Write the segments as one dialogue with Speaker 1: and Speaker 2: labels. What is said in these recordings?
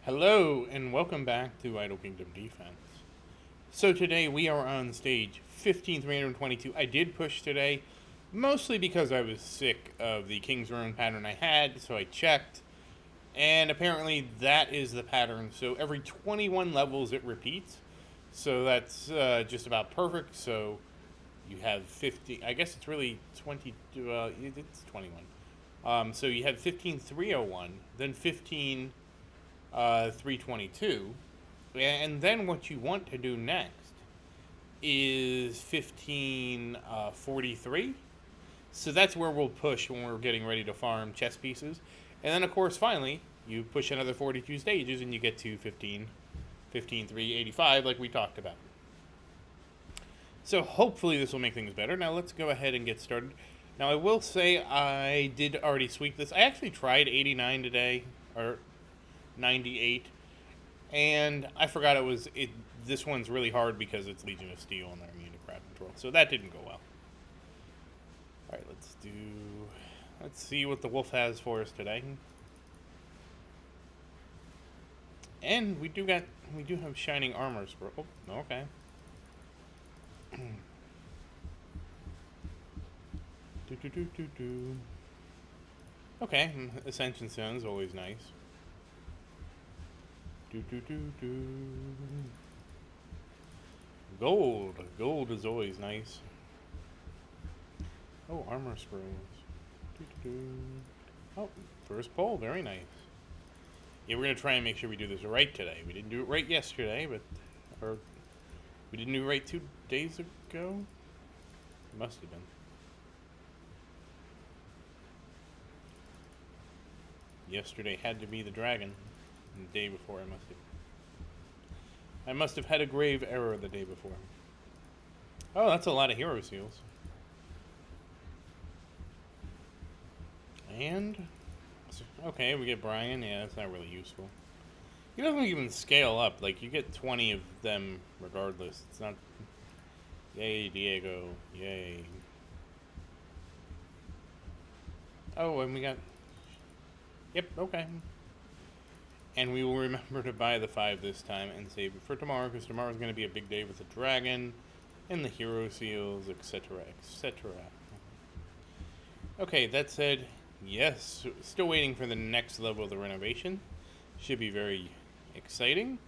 Speaker 1: Hello, and welcome back to Idle Kingdom Defense. So today we are on stage 15322. I did push today, mostly because I was sick of the King's Ruin pattern I had, so I checked, and apparently that is the pattern. So every 21 levels it repeats, so that's just about perfect. So you have 50, I guess it's really 20, it's 21. So you have 15301, then 15 322. And then what you want to do next is 1543. So that's where we'll push when we're getting ready to farm chess pieces. And then, of course, finally, you push another 42 stages and you get to 385, like we talked about. So hopefully this will make things better. Now let's go ahead and get started. Now I will say I did already sweep this. I actually tried 89 today, or 98, and I forgot it. This one's really hard because it's Legion of Steel and they're immune to crowd control, so that didn't go well. All right, let's see what the wolf has for us today. And we do have shining armor scroll. Oh, okay. Okay, Ascension Stone's always nice. Gold is always nice. Oh, armor scrolls. Oh, first pull, very nice. Yeah, we're gonna try and make sure we do this right today. We didn't do it right yesterday, or we didn't do it right 2 days ago. Must have been. Yesterday had to be the dragon. And the day before I must have had a grave error the day before. Oh, that's a lot of hero seals. And okay, we get Brian. Yeah, that's not really useful. He doesn't even scale up. Like, you get 20 of them regardless. It's not. Yay, Diego. Yay. Oh, and we got. Yep, okay. And we will remember to buy the 5 this time and save it for tomorrow, because tomorrow's going to be a big day with the dragon and the hero seals, etc., etc. Okay, that said, yes, still waiting for the next level of the renovation. Should be very exciting.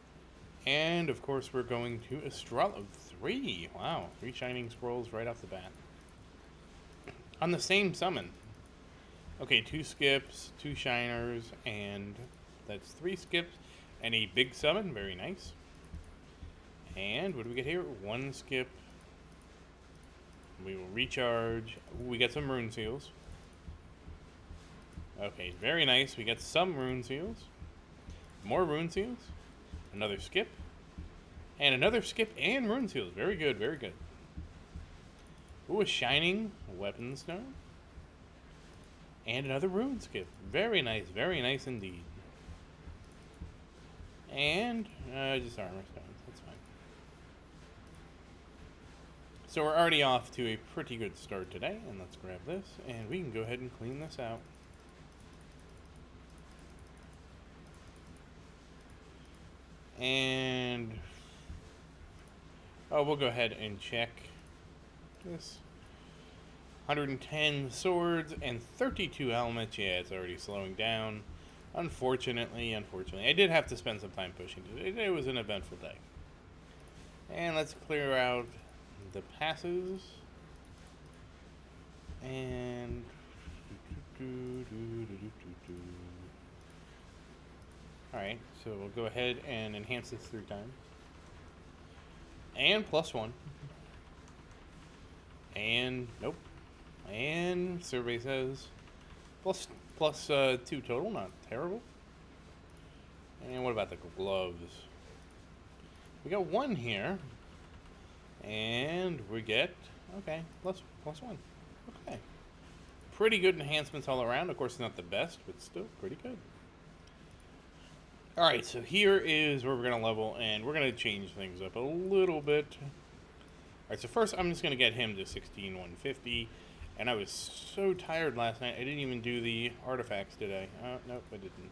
Speaker 1: And, of course, we're going to Astrology 3. Wow, 3 Shining Scrolls right off the bat. On the same summon. Okay, 2 skips, 2 shiners, and that's 3 skips and a big summon. Very nice. And what do we get here? 1 skip. We will recharge. Ooh, we get some rune seals. Okay, very nice. We get some rune seals. More rune seals. Another skip. And another skip and rune seals. Very good, very good. Ooh, a shining weapon stone. And another rune skip. Very nice indeed. And just armor stones. That's fine. So we're already off to a pretty good start today. And let's grab this. And we can go ahead and clean this out. And we'll go ahead and check this. 110 swords and 32 helmets. Yeah, it's already slowing down. Unfortunately. I did have to spend some time pushing it. It was an eventful day. And let's clear out the passes. And alright, so we'll go ahead and enhance this 3 times. And +1. And nope. And survey says plus 2 total, not terrible. And what about the gloves? We got 1 here. And we get, okay, plus 1. Okay. Pretty good enhancements all around. Of course, not the best, but still pretty good. Alright, so here is where we're going to level, and we're going to change things up a little bit. Alright, so first I'm just going to get him to 16,150. And I was so tired last night, I didn't even do the artifacts today. Nope, I didn't.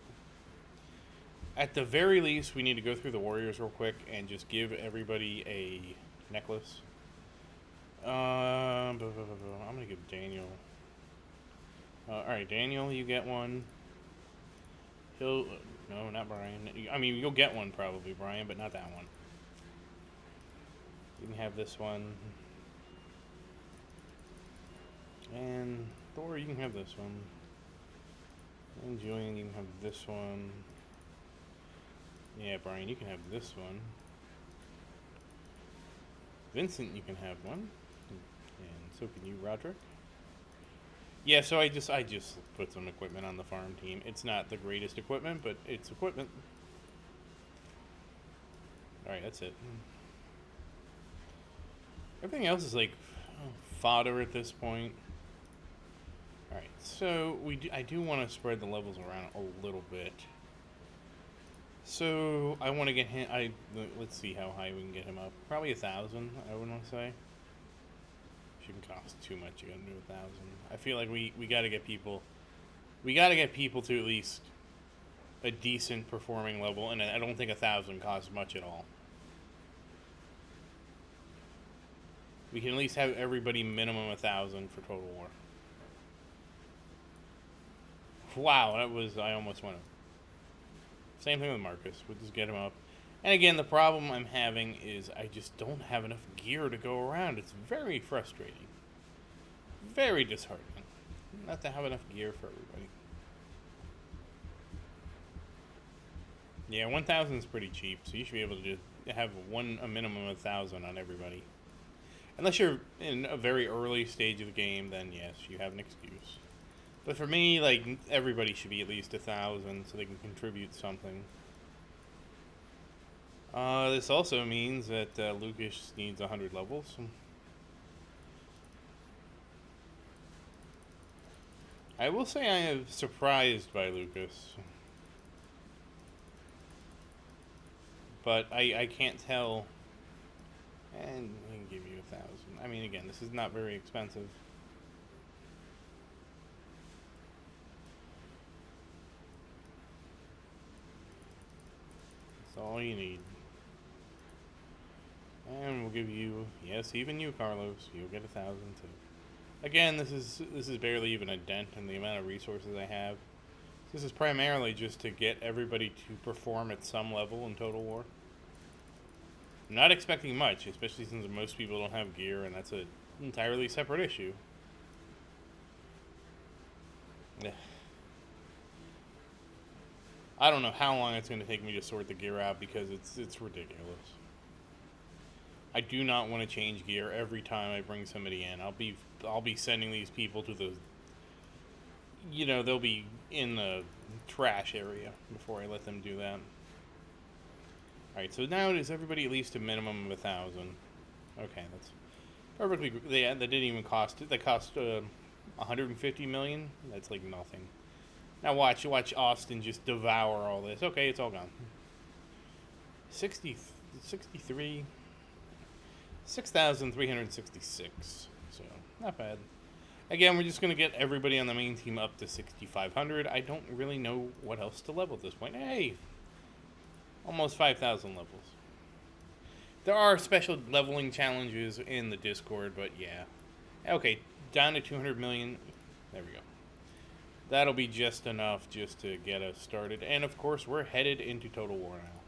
Speaker 1: At the very least, we need to go through the warriors real quick and just give everybody a necklace. I'm gonna give Daniel. Alright, Daniel, you get one. He'll. No, not Brian. I mean, you'll get one probably, Brian, but not that one. You can have this one. And Thor, you can have this one. And Julian, you can have this one. Yeah, Brian, you can have this one. Vincent, you can have one. And so can you, Roderick. Yeah, so I just put some equipment on the farm team. It's not the greatest equipment, but it's equipment. Alright, that's it. Everything else is like fodder at this point. Alright, so I do want to spread the levels around a little bit. So I want to get him. Let's see how high we can get him up. Probably 1,000. I would want to say. Shouldn't cost too much. You gotta do 1,000. I feel like we gotta get people. We gotta get people to at least a decent performing level, and I don't think 1,000 costs much at all. We can at least have everybody minimum 1,000 for Total War. Wow, that was, I almost went up. Same thing with Marcus. We'll just get him up. And again, the problem I'm having is I just don't have enough gear to go around. It's very frustrating. Very disheartening not to have enough gear for everybody. Yeah, 1,000 is pretty cheap, so you should be able to just have a minimum of 1,000 on everybody. Unless you're in a very early stage of the game, then yes, you have an excuse. But for me, like, everybody should be at least 1,000 so they can contribute something. This also means that Lucas needs 100 levels. I will say I am surprised by Lucas. But I can't tell. And we can give you 1,000. I mean, again, this is not very expensive. That's all you need. And we'll give you, yes, even you, Carlos, you'll get 1,000 too. Again, this is barely even a dent in the amount of resources I have. This is primarily just to get everybody to perform at some level in Total War. I'm not expecting much, especially since most people don't have gear, and that's an entirely separate issue. I don't know how long it's going to take me to sort the gear out because it's ridiculous. I do not want to change gear every time I bring somebody in. I'll be sending these people to the, you know, they'll be in the trash area before I let them do that. Alright, so now is everybody at least a minimum of 1,000? Okay, that's perfectly. That didn't even cost. That cost 150 million. That's like nothing. Now watch Austin just devour all this. Okay, it's all gone. 63. 6,366. So, not bad. Again, we're just going to get everybody on the main team up to 6,500. I don't really know what else to level at this point. Hey! Almost 5,000 levels. There are special leveling challenges in the Discord, but yeah. Okay, down to 200 million. There we go. That'll be just enough just to get us started. And of course, we're headed into Total War now.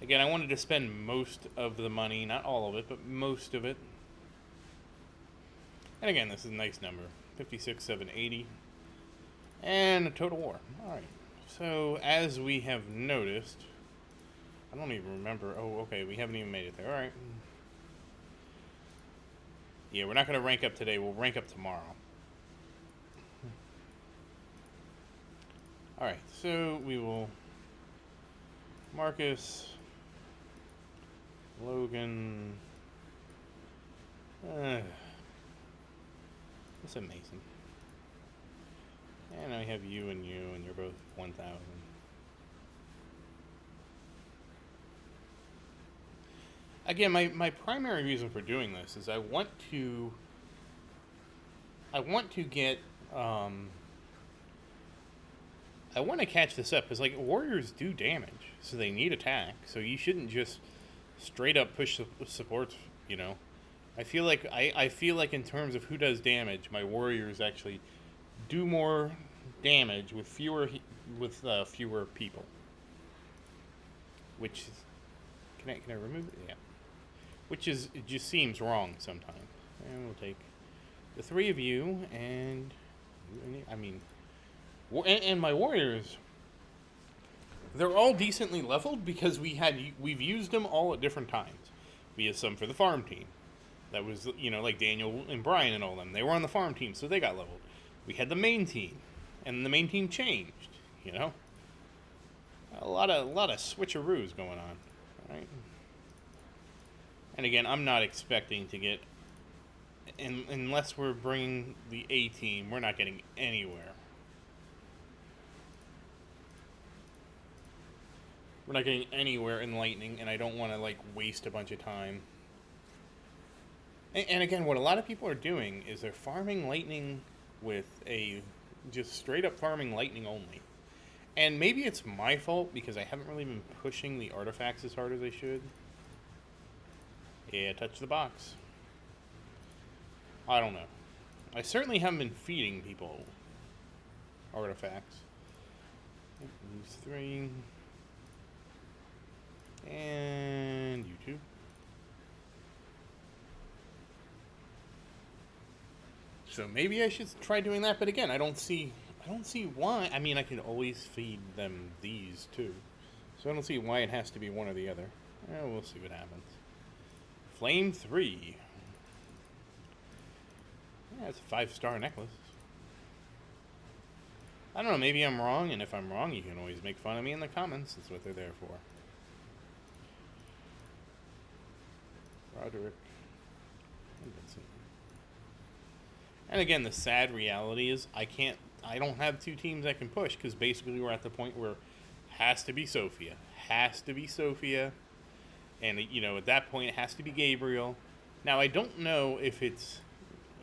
Speaker 1: Again, I wanted to spend most of the money, not all of it, but most of it. And again, this is a nice number. 56,780. And a Total War. Alright. So, as we have noticed, I don't even remember. Oh, okay, we haven't even made it there. Alright. Yeah, we're not going to rank up today. We'll rank up tomorrow. Alright, so we will... Marcus... Logan... What's amazing? And I have you, and you're both 1,000. Again, my primary reason for doing this is I want to get I want to catch this up because like warriors do damage, so they need attack. So you shouldn't just straight up push supports. You know, I feel like in terms of who does damage, my warriors actually do more damage with fewer people. Which is, can I remove it? Yeah. Which is, it just seems wrong sometimes. And we'll take the three of you and I mean, and my warriors. They're all decently leveled because we've used them all at different times. We had some for the farm team. That was, you know, like Daniel and Brian and all them. They were on the farm team, so they got leveled. We had the main team, and the main team changed. You know, a lot of switcheroos going on, right? And again, I'm not expecting to get, unless we're bringing the A team, we're not getting anywhere. We're not getting anywhere in Lightning, and I don't want to, like, waste a bunch of time. And again, what a lot of people are doing is they're farming Lightning with just straight up farming Lightning only. And maybe it's my fault because I haven't really been pushing the artifacts as hard as I should. Yeah, touch the box. I don't know. I certainly haven't been feeding people artifacts. These three. And you two. So maybe I should try doing that, but again, I don't see why. I mean, I can always feed them these too. So I don't see why it has to be one or the other. We'll see what happens. Flame 3. Yeah, it's a 5-star necklace. I don't know, maybe I'm wrong, and if I'm wrong, you can always make fun of me in the comments. That's what they're there for. Roderick. And again, the sad reality is I don't have two teams I can push because basically we're at the point where has to be Sophia. Has to be Sophia. And, you know, at that point it has to be Gabriel. Now, I don't know if it's,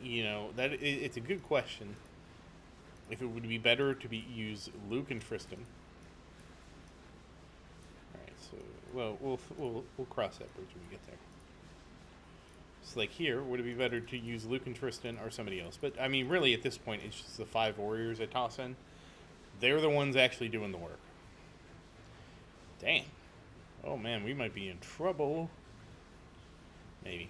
Speaker 1: you know, it's a good question. If it would be better to use Luke and Tristan. Alright, so, well, we'll cross that bridge when we get there. So, like here, would it be better to use Luke and Tristan or somebody else? But, I mean, really, at this point, it's just the 5 warriors I toss in. They're the ones actually doing the work. Damn. Oh, man, we might be in trouble. Maybe.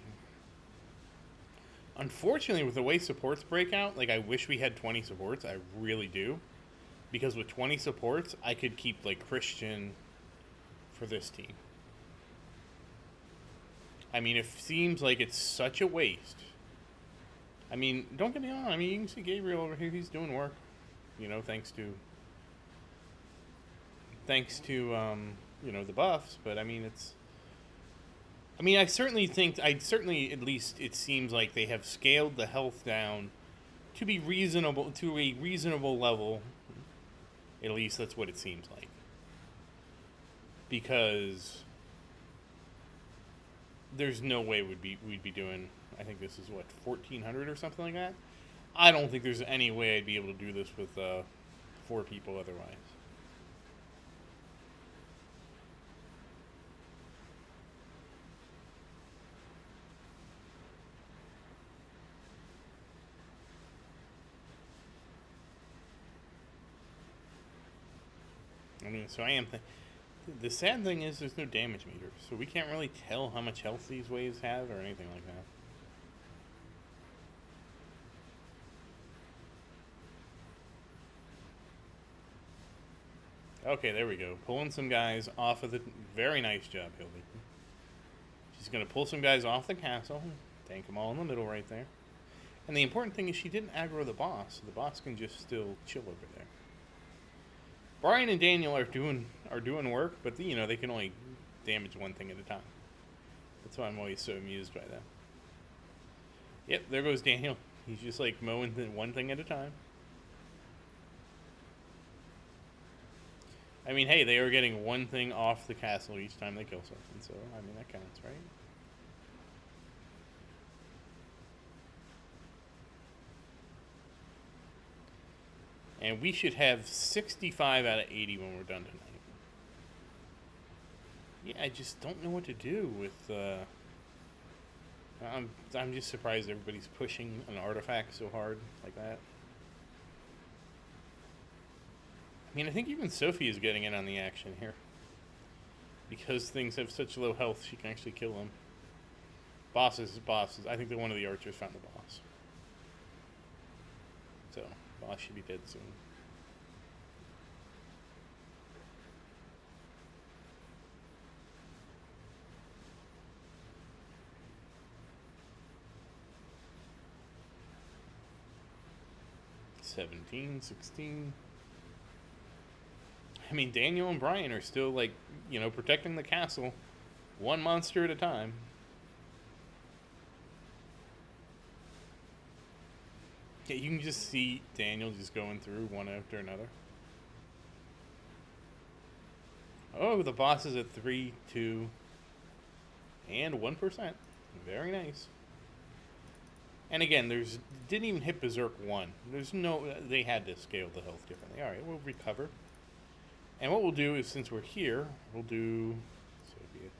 Speaker 1: Unfortunately, with the way supports break out, like, I wish we had 20 supports. I really do. Because with 20 supports, I could keep, like, Christian for this team. I mean, it seems like it's such a waste. I mean, don't get me wrong. I mean, you can see Gabriel over here. He's doing work. You know, thanks to you know, the buffs. But, I mean, I certainly think, at least it seems like they have scaled the health down to be reasonable, to a reasonable level. At least that's what it seems like. Because there's no way we'd be doing, I think this is what, 1,400 or something like that? I don't think there's any way I'd be able to do this with 4 people otherwise. I mean, so I am... The sad thing is there's no damage meter, so we can't really tell how much health these waves have or anything like that. Okay, there we go. Pulling some guys off of the... Very nice job, Hildy. She's going to pull some guys off the castle. Tank them all in the middle right there. And the important thing is she didn't aggro the boss, so the boss can just still chill over there. Brian and Daniel are doing work, but you know, they can only damage one thing at a time. That's why I'm always so amused by them. Yep, there goes Daniel. He's just like mowing one thing at a time. I mean, hey, they are getting one thing off the castle each time they kill something, so I mean that counts, right? And we should have 65 out of 80 when we're done tonight. Yeah, I just don't know what to do with... I'm just surprised everybody's pushing an artifact so hard like that. I mean, I think even Sophie is getting in on the action here. Because things have such low health, she can actually kill them. Bosses. I think that one of the archers found the boss. So, boss should be dead soon. $17, $16. I mean, Daniel and Brian are still, like, you know, protecting the castle one monster at a time. Yeah, you can just see Daniel just going through one after another. Oh, the boss is at 3, 2, and 1%. Very nice. And again, didn't even hit Berserk 1. They had to scale the health differently. Alright, we'll recover. And what we'll do is, since we're here, we'll do... Sophia.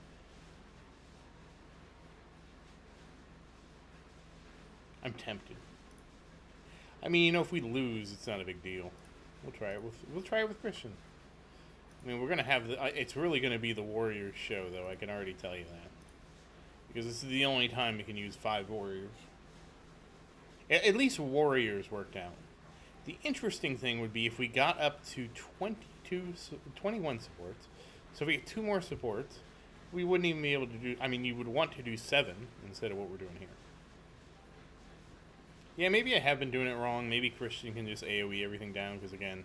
Speaker 1: I'm tempted. I mean, you know, if we lose, it's not a big deal. We'll try it with Christian. I mean, we're gonna have it's really gonna be the Warriors show, though. I can already tell you that, because this is the only time we can use 5 Warriors. At least Warriors worked out. The interesting thing would be if we got up to 21 supports. So if we get 2 more supports, we wouldn't even be able to do... I mean, you would want to do 7 instead of what we're doing here. Yeah, maybe I have been doing it wrong. Maybe Christian can just AoE everything down, because again,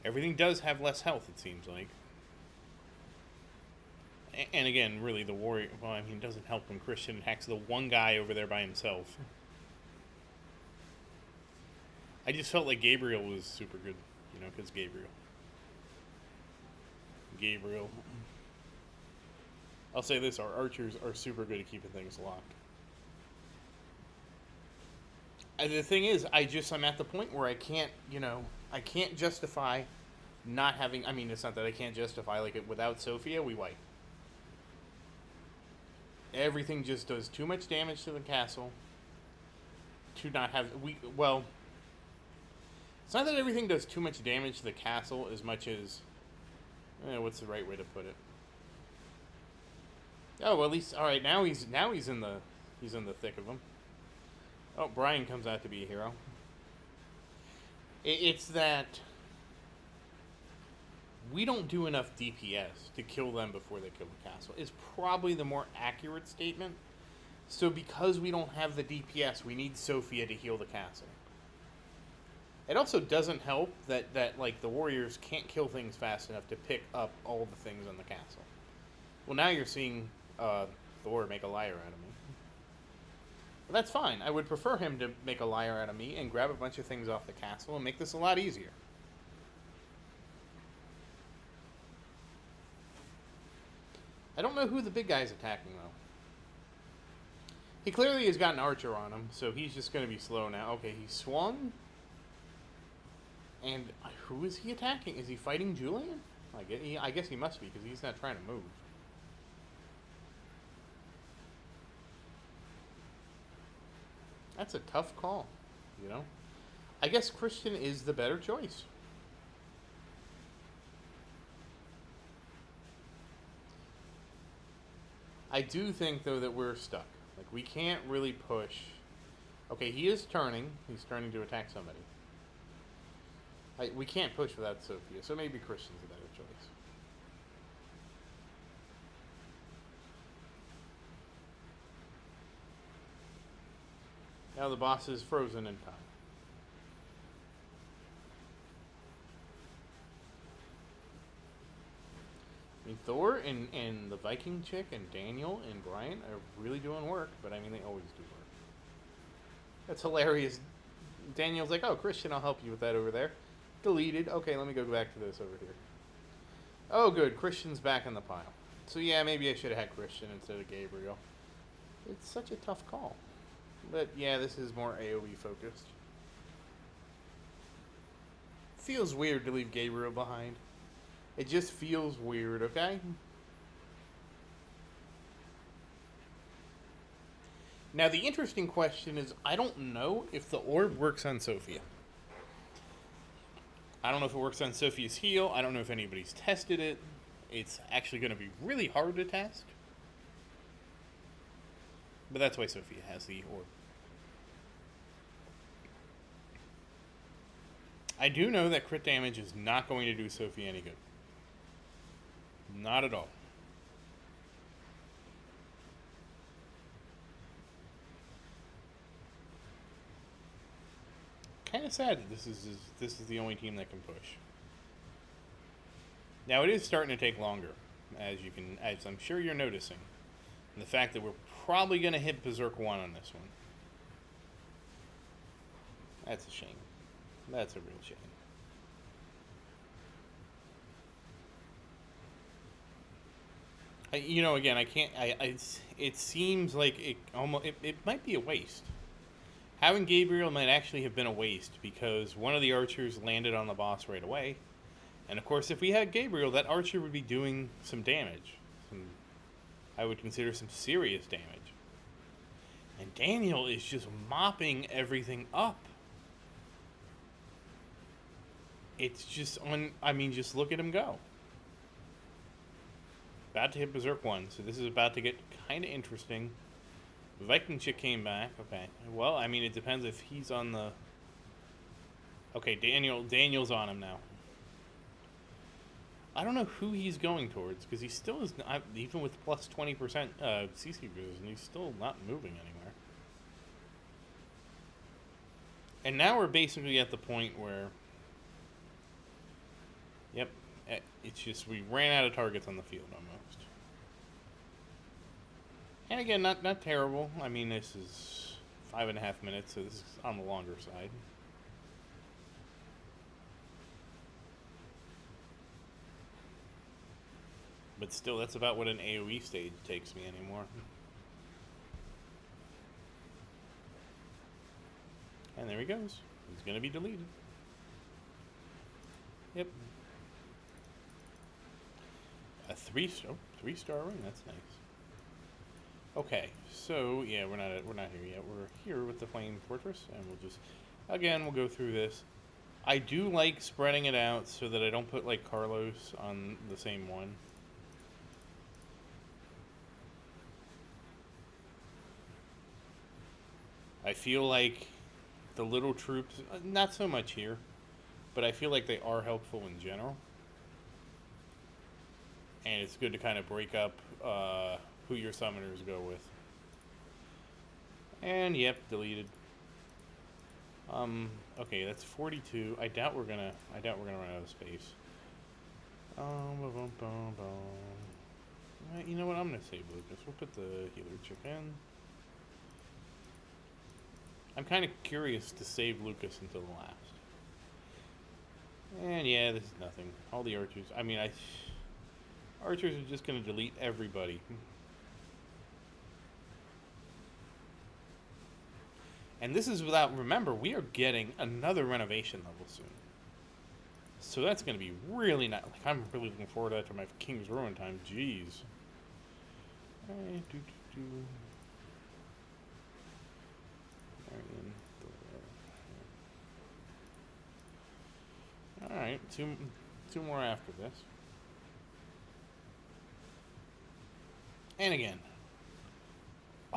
Speaker 1: everything does have less health, it seems like. And again, really, the warrior... Well, I mean, it doesn't help when Christian attacks the one guy over there by himself. I just felt like Gabriel was super good, you know, because Gabriel. I'll say this, our archers are super good at keeping things locked. And the thing is, I'm at the point where I can't, you know, I can't justify not having... I mean, it's not that I can't justify, like, without Sophia, we wipe. Everything just does too much damage to the castle to not have... Well... It's not that everything does too much damage to the castle as much as... what's the right way to put it? Oh, well, at least... Alright, now he's in the thick of them. Oh, Brian comes out to be a hero. It's that... we don't do enough DPS to kill them before they kill the castle. Is probably the more accurate statement. So because we don't have the DPS, we need Sophia to heal the castle. It also doesn't help that like, the warriors can't kill things fast enough to pick up all the things on the castle. Well, now you're seeing Thor make a liar out of me. But that's fine. I would prefer him to make a liar out of me and grab a bunch of things off the castle and make this a lot easier. I don't know who the big guy's attacking, though. He clearly has got an archer on him, so he's just going to be slow now. Okay, he swung. And who is he attacking? Is he fighting Julian? I guess he must be, because he's not trying to move. That's a tough call, you know? I guess Christian is the better choice. I do think, though, that we're stuck. Like, we can't really push. Okay, he is turning. He's turning to attack somebody. We can't push without Sophia, so maybe Christian's a better choice. Now the boss is frozen in time. I mean, Thor and the Viking chick and Daniel and Brian are really doing work, but I mean, they always do work. That's hilarious. Daniel's like, oh, Christian, I'll help you with that over there. Deleted. Okay, let me go back to this over here. Oh, good. Christian's back in the pile. So, yeah, maybe I should have had Christian instead of Gabriel. It's such a tough call. But, yeah, this is more AoE focused. feels weird to leave Gabriel behind. It just feels weird, okay? Now, the interesting question is I don't know if the orb works on Sophia. I don't know if it works on Sophia's heal. I don't know if anybody's tested it. It's actually going to be really hard to test. But that's why Sophia has the orb. I do know that crit damage is not going to do Sophia any good. Not at all. Kind of sad that this is the only team that can push. Now it is starting to take longer, as I'm sure you're noticing. And the fact that we're probably going to hit Berserk 1 on this one. That's a shame. That's a real shame. Again, I can't. It seems like it might be a waste. Having Gabriel might actually have been a waste because one of the archers landed on the boss right away. And of course, if we had Gabriel, that archer would be doing some damage. I would consider some serious damage. And Daniel is just mopping everything up. It's just just look at him go. About to hit Berserk 1, so this is about to get kind of interesting. Viking chick came back. Okay. Well, it depends if he's on the... Okay, Daniel's on him now. I don't know who he's going towards, because he still is not... Even with plus 20% CC resistance, he's still not moving anywhere. And now we're basically at the point where... Yep. It's just we ran out of targets on the field almost. And again, not terrible. This is 5.5 minutes, so this is on the longer side. But still, that's about what an AoE stage takes me anymore. And there he goes. He's going to be deleted. Yep. A 3-star ring. That's nice. Okay, so yeah, we're not here yet. We're here with the Flame Fortress, and we'll go through this. I do like spreading it out so that I don't put like Carlos on the same one. I feel like the little troops, not so much here, but I feel like they are helpful in general. And it's good to kind of break up who your summoners go with. And yep, deleted. Okay, that's 42. I doubt we're gonna run out of space. You know what? I'm gonna save Lucas. We'll put the healer chick in. I'm kind of curious to save Lucas until the last. And yeah, this is nothing. All the archers. Archers are just gonna delete everybody. And this is without, remember, we are getting another renovation level soon. So that's going to be really nice. Like, I'm really looking forward to that for my King's Ruin time. Jeez. Alright, two more after this. And again.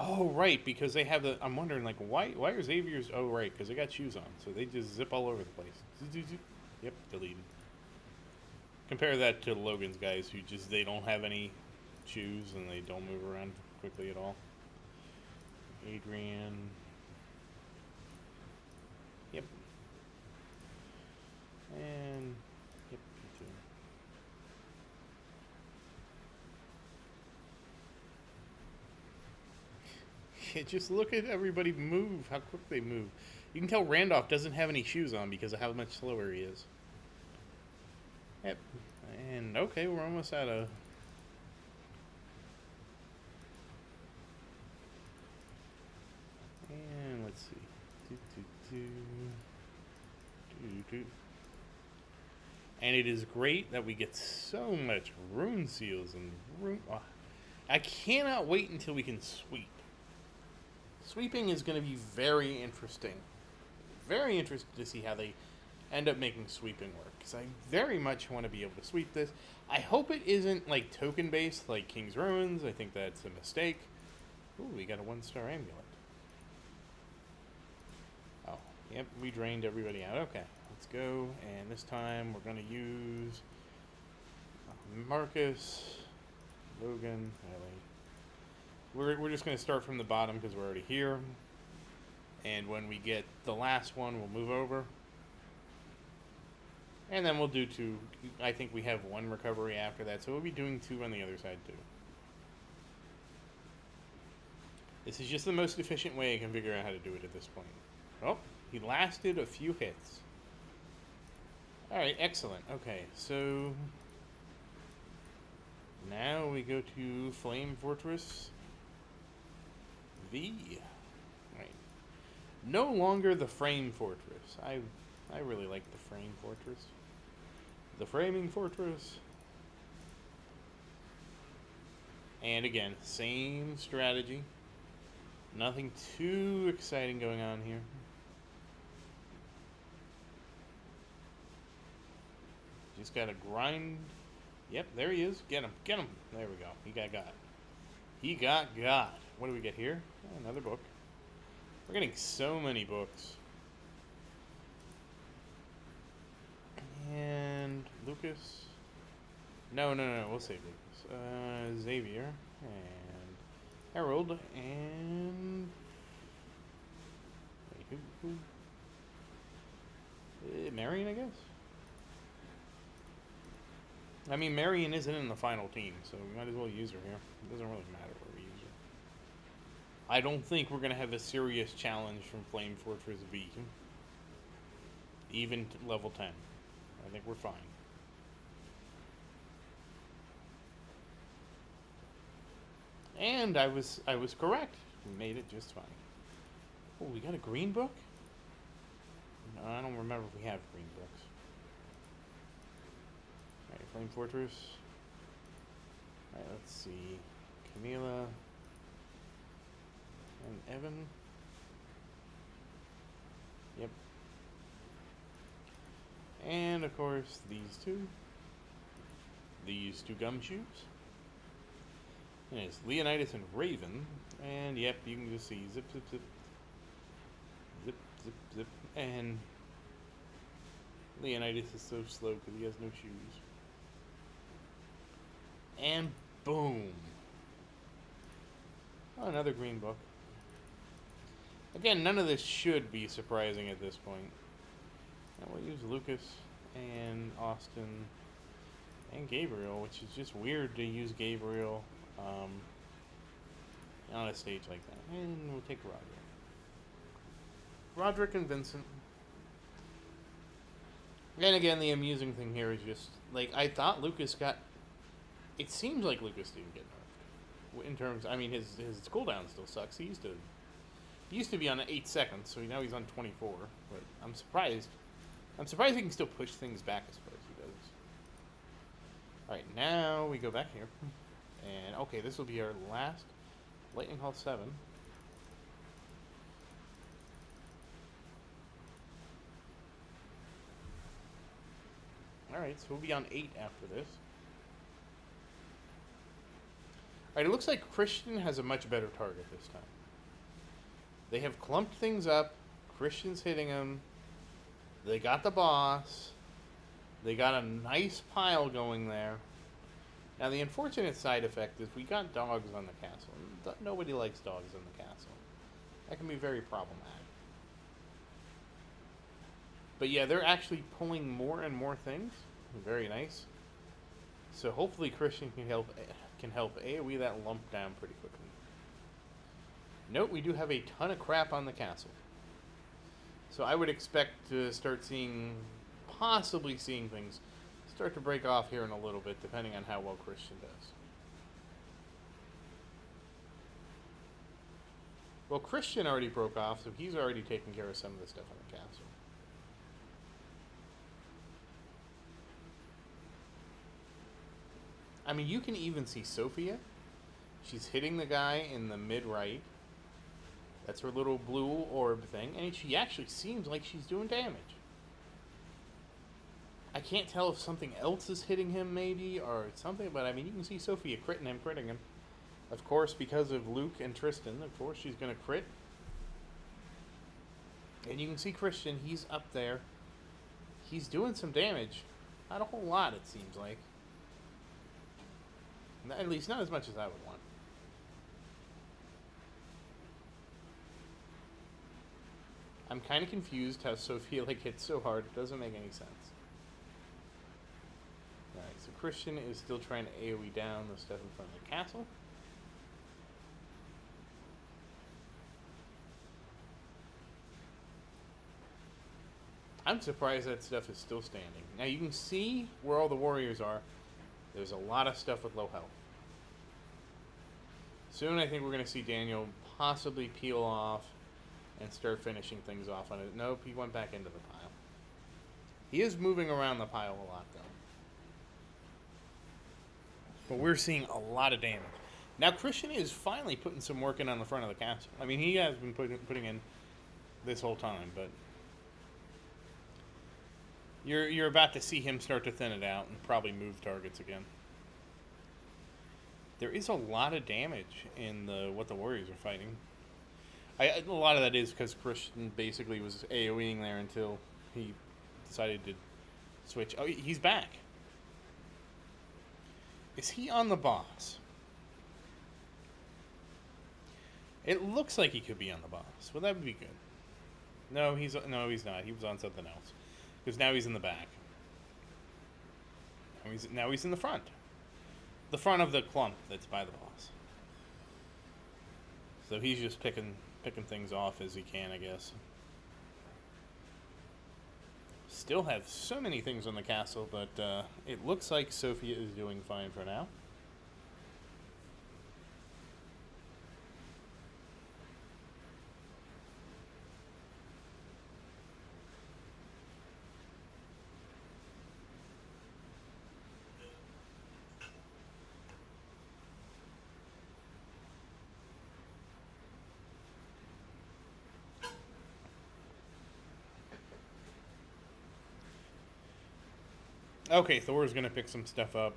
Speaker 1: Oh, right, because they have the... I'm wondering, like, why are Xavier's... Oh, right, because they got shoes on, so they just zip all over the place. Yep, deleted. Compare that to Logan's guys who just... They don't have any shoes, and they don't move around quickly at all. Adrian... Yep. And... Yep, you too. Just look at everybody move, how quick they move. You can tell Randolph doesn't have any shoes on because of how much slower he is. Yep. And okay, we're almost out of... And let's see. And it is great that we get so much rune seals and rune. Oh, I cannot wait until we can sweep. Sweeping is going to be very interesting. Very interested to see how they end up making sweeping work. Because I very much want to be able to sweep this. I hope it isn't like token based like King's Ruins. I think that's a mistake. Ooh, we got a 1-star amulet. Oh, yep, we drained everybody out. Okay, let's go. And this time we're going to use Marcus, Logan, Ellie. We're just going to start from the bottom because we're already here. And when we get the last one, we'll move over. And then we'll do 2. I think we have 1 recovery after that, so we'll be doing 2 on the other side too. This is just the most efficient way I can figure out how to do it at this point. Oh, he lasted a few hits. Alright, excellent. Okay, so now we go to Flame Fortress V. Right. No longer the Frame Fortress. I really like the Frame Fortress. The Framing Fortress. And again, same strategy. Nothing too exciting going on here. Just gotta grind. Yep, there he is. Get him, get him. There we go. He got. He got. What do we get here? Oh, another book. We're getting so many books. And Lucas. No. We'll save Lucas. Xavier and Harold and wait, who? Marion, I guess. I mean, Marion isn't in the final team, so we might as well use her here. It doesn't really matter where we use her. I don't think we're gonna have a serious challenge from Flame Fortress V. Even level 10. I think we're fine. And I was correct. We made it just fine. Oh, we got a green book? No, I don't remember if we have green books. Alright, Flame Fortress. Alright, let's see. Camila. And Evan. Yep. And of course, these 2. These 2 gumshoes. And it's Leonidas and Raven. And yep, you can just see zip, zip, zip. Zip, zip, zip. And Leonidas is so slow because he has no shoes. And boom. Oh, another green book. Again, none of this should be surprising at this point. And we'll use Lucas and Austin and Gabriel, which is just weird to use Gabriel on a stage like that. And we'll take Roderick. Roderick and Vincent. And again, the amusing thing here is just, like, I thought Lucas got... It seems like Lucas didn't get nerfed. In terms, I mean, his cooldown still sucks. He used to be on 8 seconds, so now he's on 24. But I'm surprised. I'm surprised he can still push things back as far as he does. Alright, now we go back here. And, okay, this will be our last Lightning Hall 7. Alright, so we'll be on 8 after this. Alright, it looks like Christian has a much better target this time. They have clumped things up. Christian's hitting him. They got the boss. They got a nice pile going there. Now, the unfortunate side effect is we got dogs on the castle. Nobody likes dogs on the castle. That can be very problematic. But yeah, they're actually pulling more and more things. Very nice. So hopefully Christian can help AoE that lump down pretty quickly. Note, we do have a ton of crap on the castle. So I would expect to start possibly seeing things start to break off here in a little bit, depending on how well Christian does. Well, Christian already broke off, so he's already taken care of some of the stuff on the castle. I mean, you can even see Sophia. She's hitting the guy in the mid-right. That's her little blue orb thing. And she actually seems like she's doing damage. I can't tell if something else is hitting him, maybe, or something. But, I mean, you can see Sophia critting him. Of course, because of Luke and Tristan, of course, she's going to crit. And you can see Christian, he's up there. He's doing some damage. Not a whole lot, it seems like. At least not as much as I would want. I'm kind of confused how Sophia hits so hard. It doesn't make any sense. Alright, so Christian is still trying to AoE down the stuff in front of the castle. I'm surprised that stuff is still standing. Now you can see where all the warriors are. There's a lot of stuff with low health. Soon I think we're going to see Daniel possibly peel off and start finishing things off on it. Nope, he went back into the pile. He is moving around the pile a lot, though. But we're seeing a lot of damage. Now, Christian is finally putting some work in on the front of the castle. I mean, he has been putting in this whole time, but you're about to see him start to thin it out and probably move targets again. There is a lot of damage in what the warriors are fighting. A lot of that is because Christian basically was AoEing there until he decided to switch. Oh, he's back. Is he on the boss? It looks like he could be on the boss. Well, that would be good. No, he's not. He was on something else. Because now he's in the back. Now he's in the front. The front of the clump that's by the boss. So he's just picking things off as he can, I guess. Still have so many things on the castle, but it looks like Sophia is doing fine for now. Okay, Thor's going to pick some stuff up.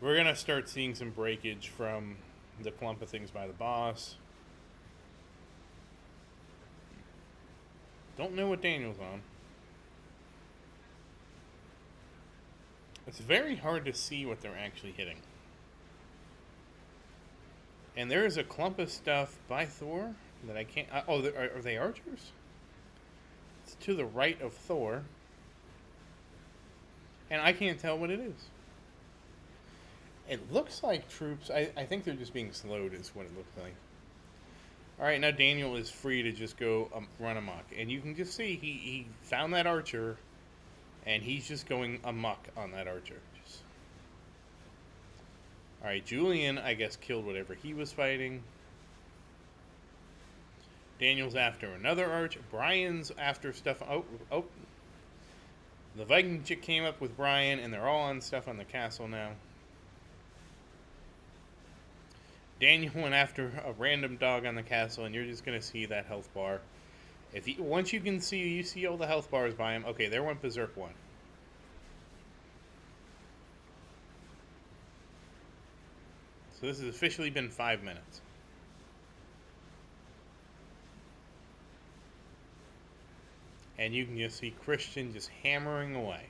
Speaker 1: We're going to start seeing some breakage from the clump of things by the boss. Don't know what Daniel's on. It's very hard to see what they're actually hitting. And there is a clump of stuff by Thor that I can't... are they archers? It's to the right of Thor. And I can't tell what it is. It looks like troops. I think they're just being slowed is what it looks like. Alright, now Daniel is free to just go run amok. And you can just see he found that archer. And he's just going amok on that archer. Alright, Julian, I guess, killed whatever he was fighting. Daniel's after another archer. Brian's after stuff. Oh. The Viking chick came up with Brian, and they're all on stuff on the castle now. Daniel went after a random dog on the castle, and you're just going to see that health bar. Once you see all the health bars by him. Okay, there went Berserk 1. So this has officially been 5 minutes. And you can just see Christian just hammering away.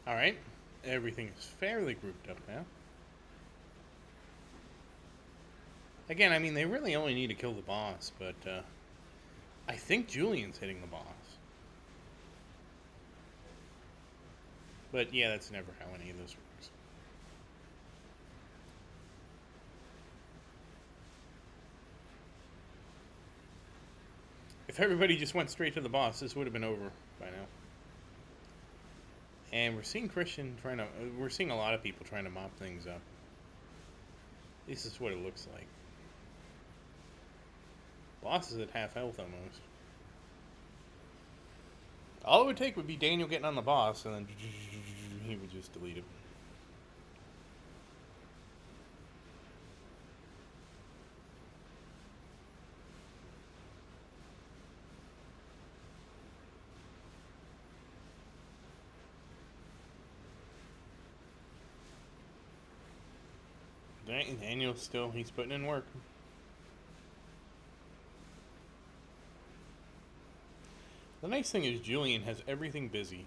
Speaker 1: Alright, everything is fairly grouped up now. Again, I mean, they really only need to kill the boss, but I think Julian's hitting the boss. But yeah, that's never how any of this works. If everybody just went straight to the boss, this would have been over by now. And we're seeing Christian trying to. We're seeing a lot of people trying to mop things up. This is what it looks like. Boss is at half health almost. All it would take would be Daniel getting on the boss, and then he would just delete it. Daniel's still, he's putting in work. The nice thing is Julian has everything busy.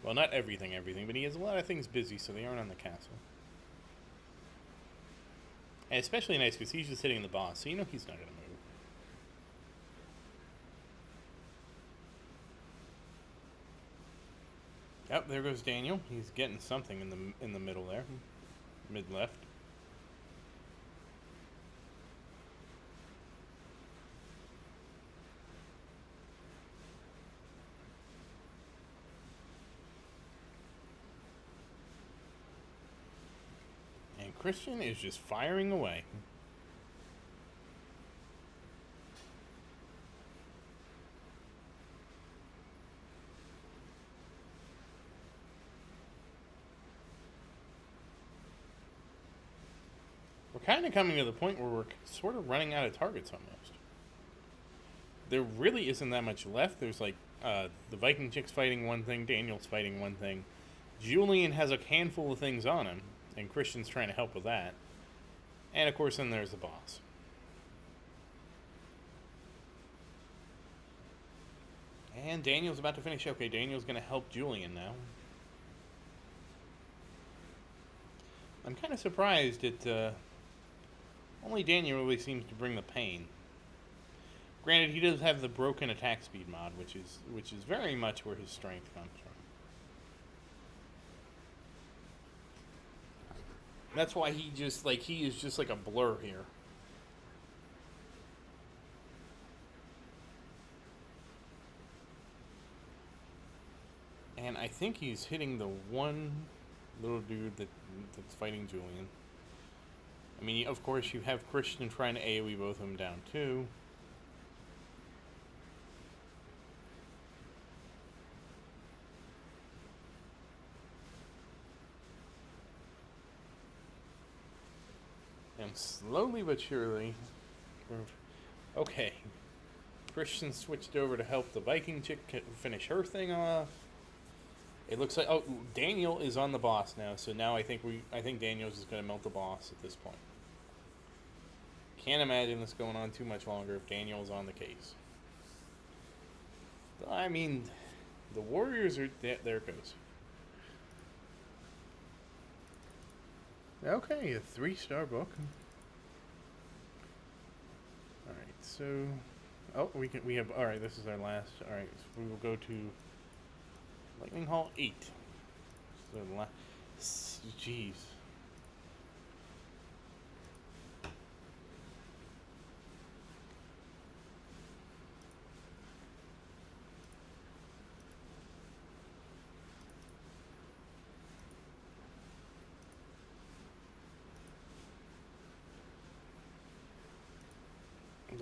Speaker 1: Well, not everything, but he has a lot of things busy, so they aren't on the castle. And especially nice because he's just hitting the boss, so you know he's not going to move. Yep, there goes Daniel. He's getting something in the middle there, mid left. And Christian is just firing away. We're kind of coming to the point where we're sort of running out of targets almost. There really isn't that much left. There's like the Viking chick's fighting one thing, Daniel's fighting one thing. Julian has a handful of things on him, and Christian's trying to help with that. And of course, then there's the boss. And Daniel's about to finish. Okay, Daniel's going to help Julian now. I'm kind of surprised that only Daniel really seems to bring the pain. Granted, he does have the broken attack speed mod, which is very much where his strength comes from. That's why he is just like a blur here. And I think he's hitting the one little dude that's fighting Julian. I mean, of course, you have Christian trying to AoE both of them down too. And slowly but surely, okay, Christian switched over to help the Viking chick finish her thing off. It looks like Daniel is on the boss now, so now I think Daniel's just going to melt the boss at this point. Can't imagine this going on too much longer if Daniel's on the case. I mean, the Warriors are there. It goes. Okay, a 3-star book. All right, so we have all right. This is our last. All right, so we will go to Lightning Hall 8. So jeez.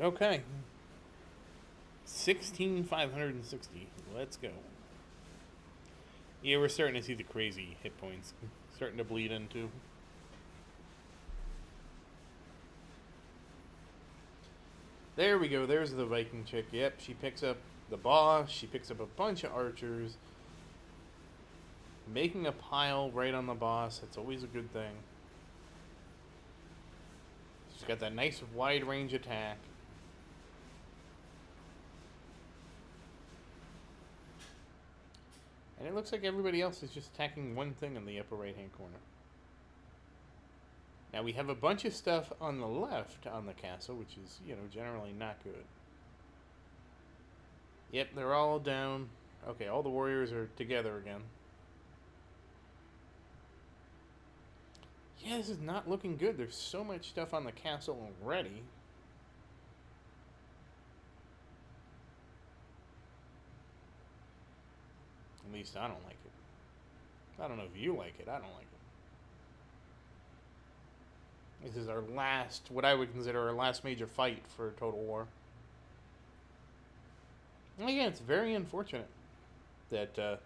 Speaker 1: Okay. 16,560. Let's go. Yeah, we're starting to see the crazy hit points starting to bleed into. There we go. There's the Viking chick. Yep, she picks up the boss. She picks up a bunch of archers. Making a pile right on the boss. That's always a good thing. She's got that nice wide range attack. And it looks like everybody else is just attacking one thing in the upper right-hand corner. Now we have a bunch of stuff on the left on the castle, which is, generally not good. Yep, they're all down. Okay, all the warriors are together again. Yeah, this is not looking good. There's so much stuff on the castle already. At least I don't like it. I don't know if you like it. I don't like it. This is our last, what I would consider our last major fight for Total War. And again, it's very unfortunate that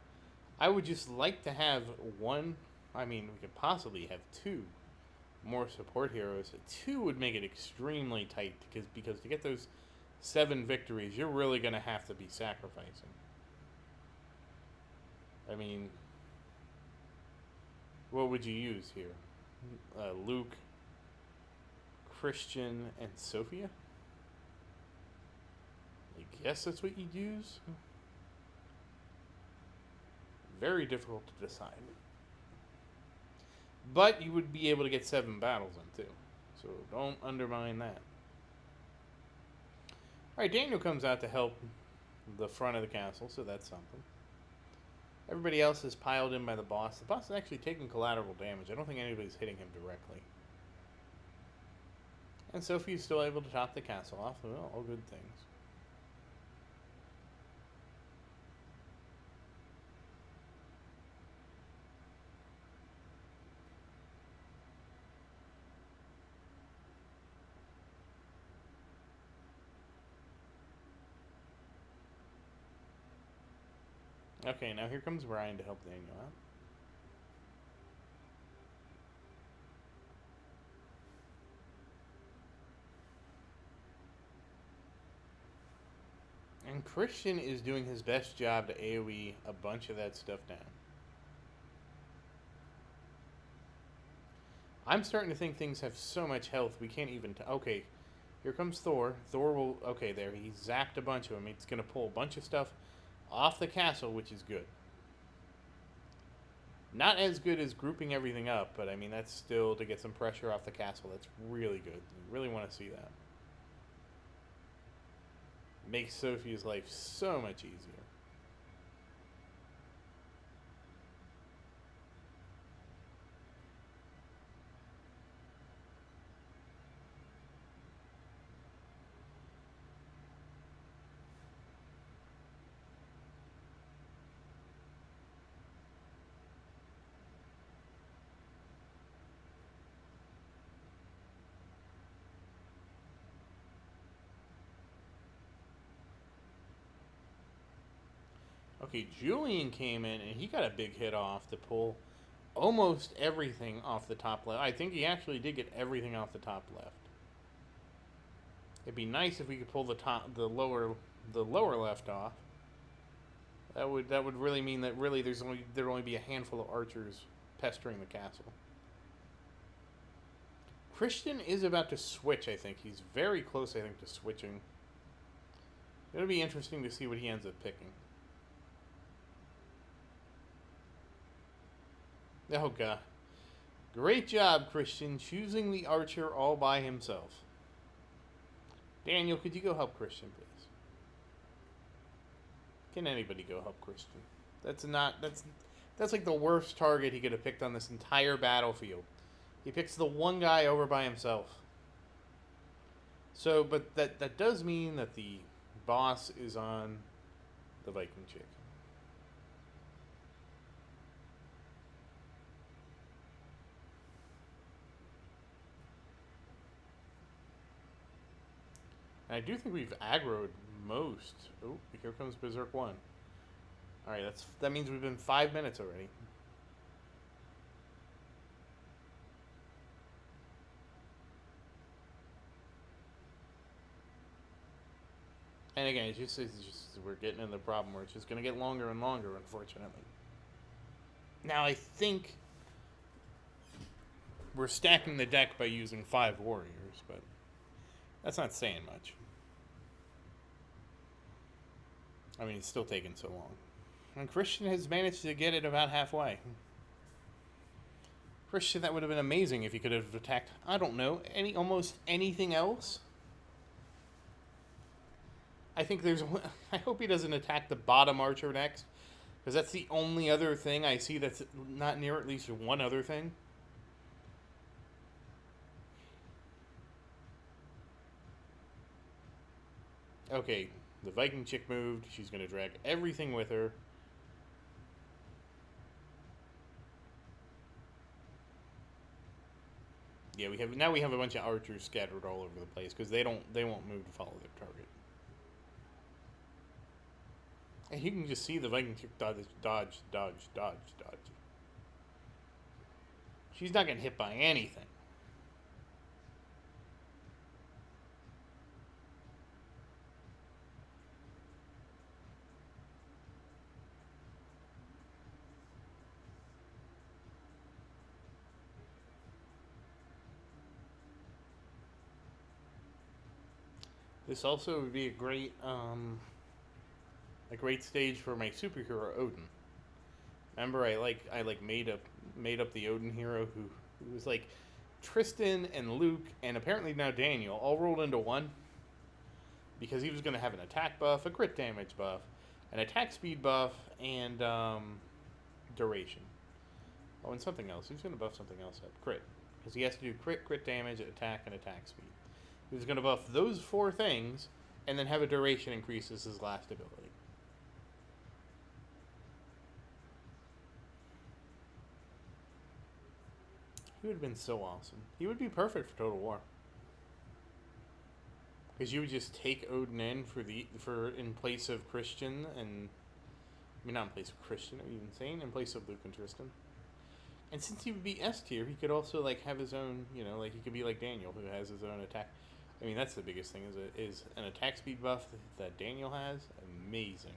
Speaker 1: I would just like to have one. I mean, we could possibly have two more support heroes. Two would make it extremely tight because to get those 7 victories, you're really going to have to be sacrificing. I mean, what would you use here? Luke, Christian, and Sophia? I guess that's what you'd use. Very difficult to decide. But you would be able to get 7 battles in too. So don't undermine that. Alright, Daniel comes out to help the front of the castle, so that's something. Everybody else is piled in by the boss. The boss is actually taking collateral damage. I don't think anybody's hitting him directly. And Sophie's still able to top the castle off. Well, all good things. Okay, now here comes Brian to help Daniel out. And Christian is doing his best job to AoE a bunch of that stuff down. I'm starting to think things have so much health we can't even... okay, here comes Thor. Thor will... okay, there. He zapped a bunch of them. He's going to pull a bunch of stuff off the castle, which is good. Not as good as grouping everything up, but I mean, that's still to get some pressure off the castle. That's really good. You really want to see that. Makes Sophia's life so much easier. Okay, Julian came in and he got a big hit off to pull almost everything off the top left. I think he actually did get everything off the top left. It'd be nice if we could pull the lower left off. That would really mean that really there'd only be a handful of archers pestering the castle. Christian is about to switch, I think. He's very close, I think, to switching. It'll be interesting to see what he ends up picking. Oh, God. Great job, Christian, choosing the archer all by himself. Daniel, could you go help Christian, please? Can anybody go help Christian? That's like the worst target he could have picked on this entire battlefield. He picks the one guy over by himself. So, but that does mean that the boss is on the Viking chick. And I do think we've aggroed most. Oh, here comes Berserk 1. Alright, that means we've been 5 minutes already. And again, it's just we're getting in the problem where it's just going to get longer and longer, unfortunately. Now, I think we're stacking the deck by using 5 warriors, but that's not saying much. I mean, it's still taking so long. And Christian has managed to get it about halfway. Christian, that would have been amazing if he could have attacked, I don't know, almost anything else. I think I hope he doesn't attack the bottom archer next, because that's the only other thing I see that's not near at least one other thing. Okay, the Viking chick moved. She's going to drag everything with her. Yeah, we have a bunch of archers scattered all over the place because they won't move to follow their target. And you can just see the Viking chick dodge. She's not getting hit by anything. This also would be a great stage for my superhero Odin. Remember, I made up the Odin hero who was like Tristan and Luke and apparently now Daniel all rolled into one because he was going to have an attack buff, a crit damage buff, an attack speed buff, and duration. Oh, and something else. He was going to buff something else up. Crit. Because he has to do crit damage, attack, and attack speed. He was going to buff those 4 things and then have a duration increase as his last ability. He would have been so awesome. He would be perfect for Total War. Because you would just take Odin in for in place of Christian and not in place of Christian, are you insane? In place of Luke and Tristan. And since he would be S tier, he could also like have his own, like he could be like Daniel who has his own attack. I mean, that's the biggest thing is an attack speed buff that Daniel has. Amazing.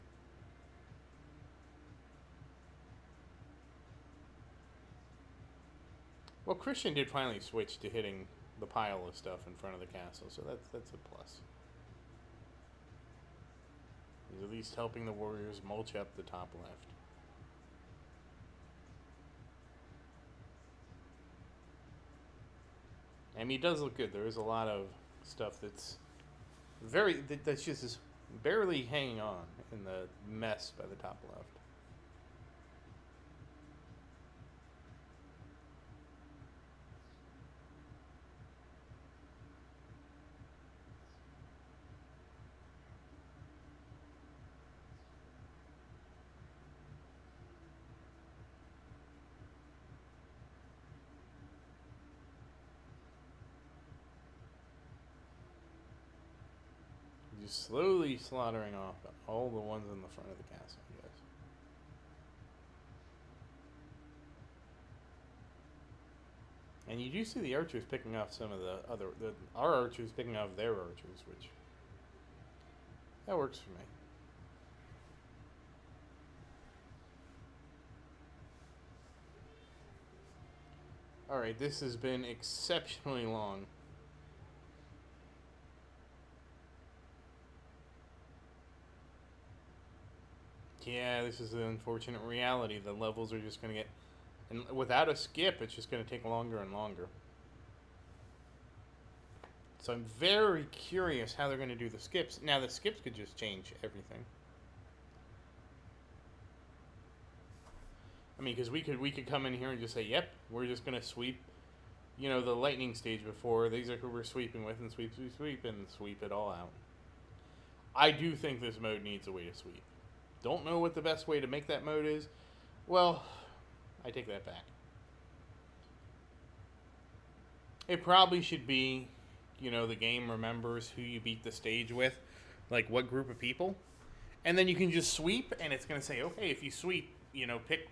Speaker 1: Well, Christian did finally switch to hitting the pile of stuff in front of the castle, so that's a plus. He's at least helping the warriors mulch up the top left. I mean, he does look good. There is a lot of stuff that's that's just barely hanging on in the mess by the top left. Just slowly slaughtering off all the ones in the front of the castle, I guess. And you do see the archers picking off some of our archers picking off their archers, which that works for me. Alright, this has been exceptionally long. Yeah, this is the unfortunate reality. The levels are just going to get... And without a skip, it's just going to take longer and longer. So I'm very curious how they're going to do the skips. Now, the skips could just change everything. I mean, because we could come in here and just say, yep, we're just going to sweep, the lightning stage before. These are who we're sweeping with, and sweep, and sweep it all out. I do think this mode needs a way to sweep. Don't know what the best way to make that mode is. Well, I take that back. It probably should be, the game remembers who you beat the stage with, like what group of people. And then you can just sweep, and it's going to say, okay, if you sweep, pick,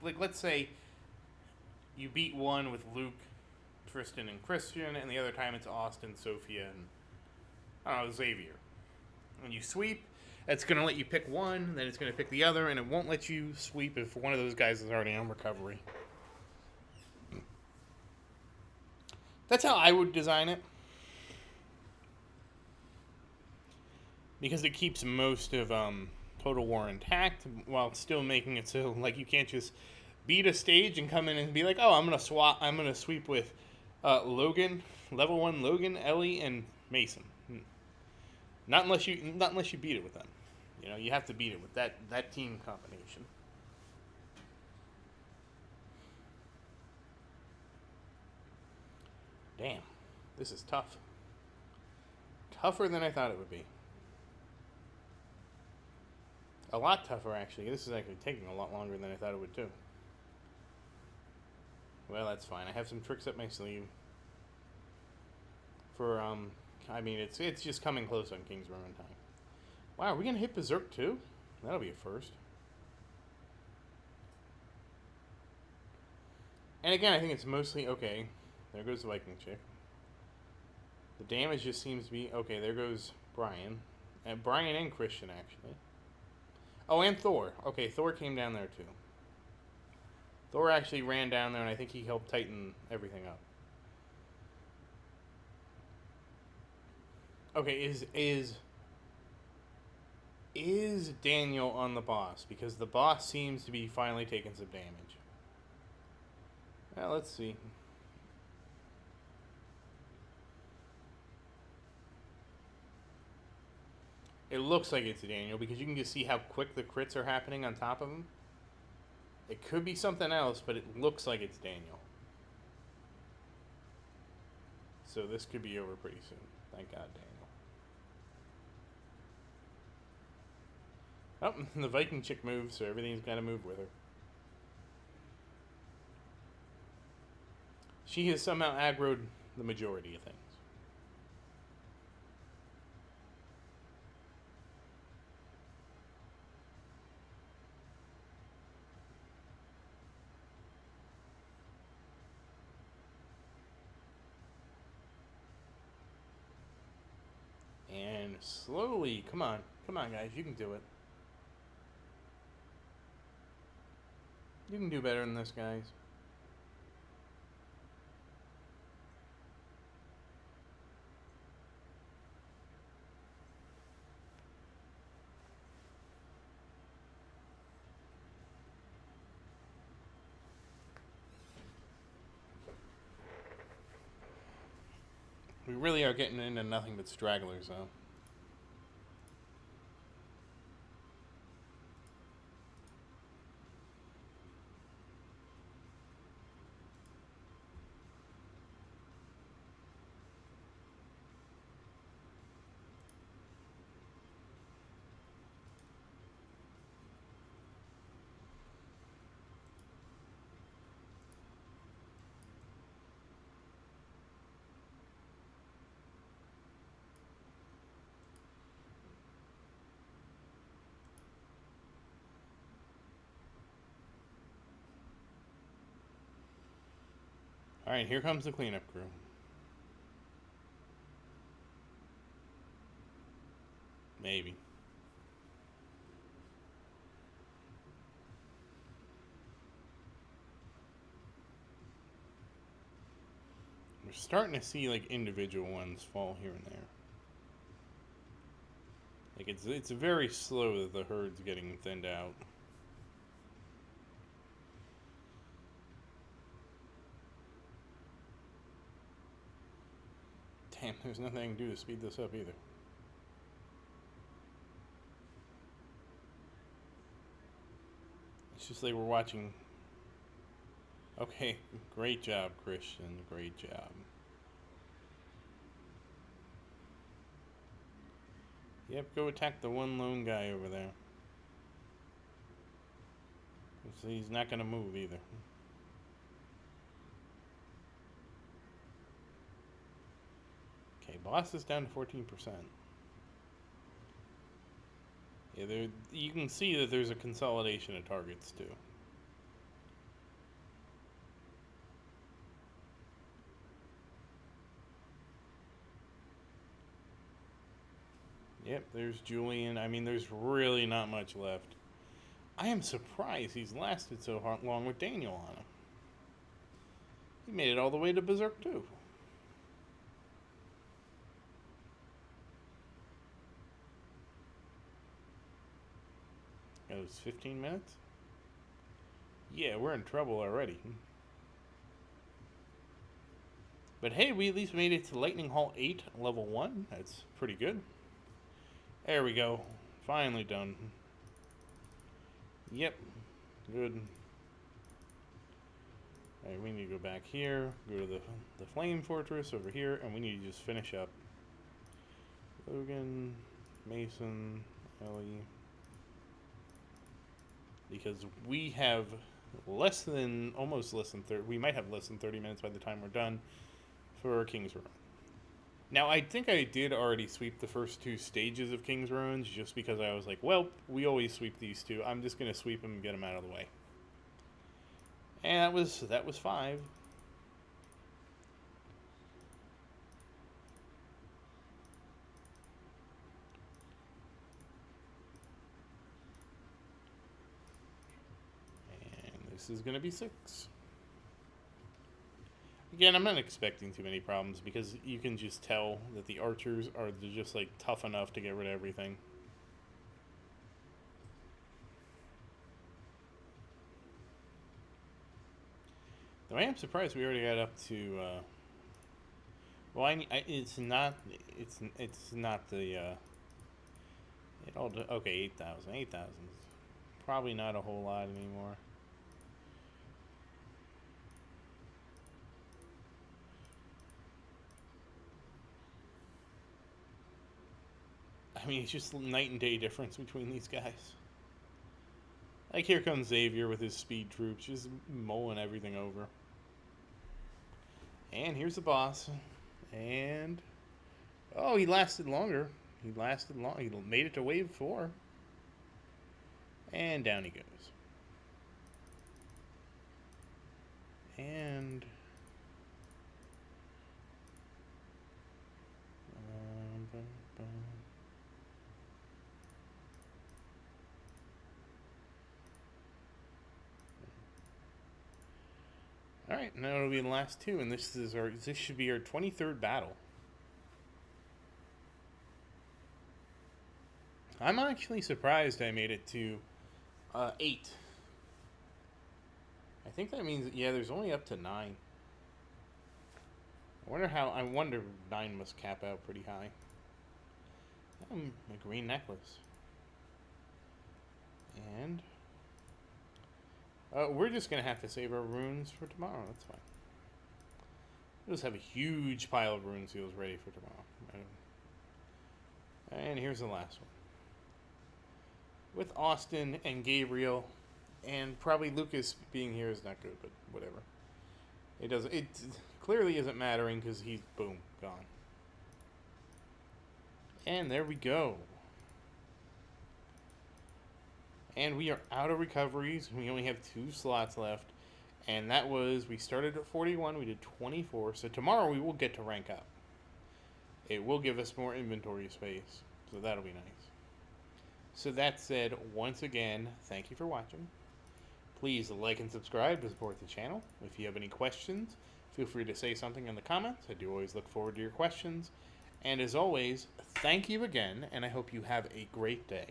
Speaker 1: like let's say you beat one with Luke, Tristan, and Christian, and the other time it's Austin, Sophia, and, I don't know, Xavier. When you sweep, it's going to let you pick one, then it's going to pick the other, and it won't let you sweep if one of those guys is already on recovery. That's how I would design it. Because it keeps most of Total War intact, while still making it so, like, you can't just beat a stage and come in and be like, oh, I'm going to sweep with Logan, level 1 Logan, Ellie, and Mason. Not unless you beat it with them. You have to beat it with that team combination. Damn, this is tough. Tougher than I thought it would be. A lot tougher, actually. This is actually taking a lot longer than I thought it would, too. Well, that's fine. I have some tricks up my sleeve. For I mean, it's just coming close on King's Ruin time. Wow, are we gonna hit Berserk too? That'll be a first. And again, I think it's mostly okay. There goes the Viking chick. The damage just seems to be okay. There goes Brian, and Brian and Christian actually. Oh, and Thor. Okay, Thor came down there too. Thor actually ran down there, and I think he helped tighten everything up. Okay, is Daniel on the boss? Because the boss seems to be finally taking some damage. Well, let's see. It looks like it's Daniel because you can just see how quick the crits are happening on top of him. It could be something else, but it looks like it's Daniel. So this could be over pretty soon. Thank God, Daniel. Oh, the Viking chick moves, so everything's got to move with her. She has somehow aggroed the majority of things. And slowly, come on, guys, you can do it. You can do better than this, guys. We really are getting into nothing but stragglers, though. Alright, here comes the cleanup crew. Maybe. We're starting to see like individual ones fall here and there. Like it's very slow that the herd's getting thinned out. Damn, there's nothing I can do to speed this up either. It's just like we're watching. Okay, great job, Christian. Great job. Yep, go attack the one lone guy over there. He's not gonna move either. Okay, boss is down to 14%. Yeah, you can see that there's a consolidation of targets too. Yep, there's Julian. I mean, there's really not much left. I am surprised he's lasted so long with Daniel on him. He made it all the way to Berserk too. It was 15 minutes? Yeah, we're in trouble already. But hey, we at least made it to Lightning Hall 8, level 1. That's pretty good. There we go. Finally done. Yep. Good. Alright, we need to go back here, go to the Flame Fortress over here, and we need to just finish up. Logan, Mason, Ellie. Because we have almost less than 30, we might have less than 30 minutes by the time we're done for King's Ruin. Now, I think I did already sweep the first two stages of King's Ruins just because I was like, well, we always sweep these two. I'm just going to sweep them and get them out of the way. And that was 5. And this is going to be 6. Again, I'm not expecting too many problems because you can just tell that the archers are just like tough enough to get rid of everything. Though I am surprised we already got up to. Well, it's not. It's not the. It all okay. 8,000. 8,000. Probably not a whole lot anymore. I mean, it's just night and day difference between these guys. Like, here comes Xavier with his speed troops, just mulling everything over. And here's the boss. And... oh, he lasted longer. He made it to wave 4. And down he goes. And... alright, now it'll be the last 2, and this should be our 23rd battle. I'm actually surprised I made it to 8. I think that means, yeah, there's only up to 9. I wonder if 9 must cap out pretty high. A green necklace. And we're just going to have to save our runes for tomorrow. That's fine. We'll just have a huge pile of rune seals ready for tomorrow. And here's the last one. With Austin and Gabriel, and probably Lucas being here is not good, but whatever. It clearly isn't mattering because he's, boom, gone. And there we go. And we are out of recoveries. We only have 2 slots left. And that was, we started at 41, we did 24. So tomorrow we will get to rank up. It will give us more inventory space. So that'll be nice. So that said, once again, thank you for watching. Please like and subscribe to support the channel. If you have any questions, feel free to say something in the comments. I do always look forward to your questions. And as always, thank you again, and I hope you have a great day.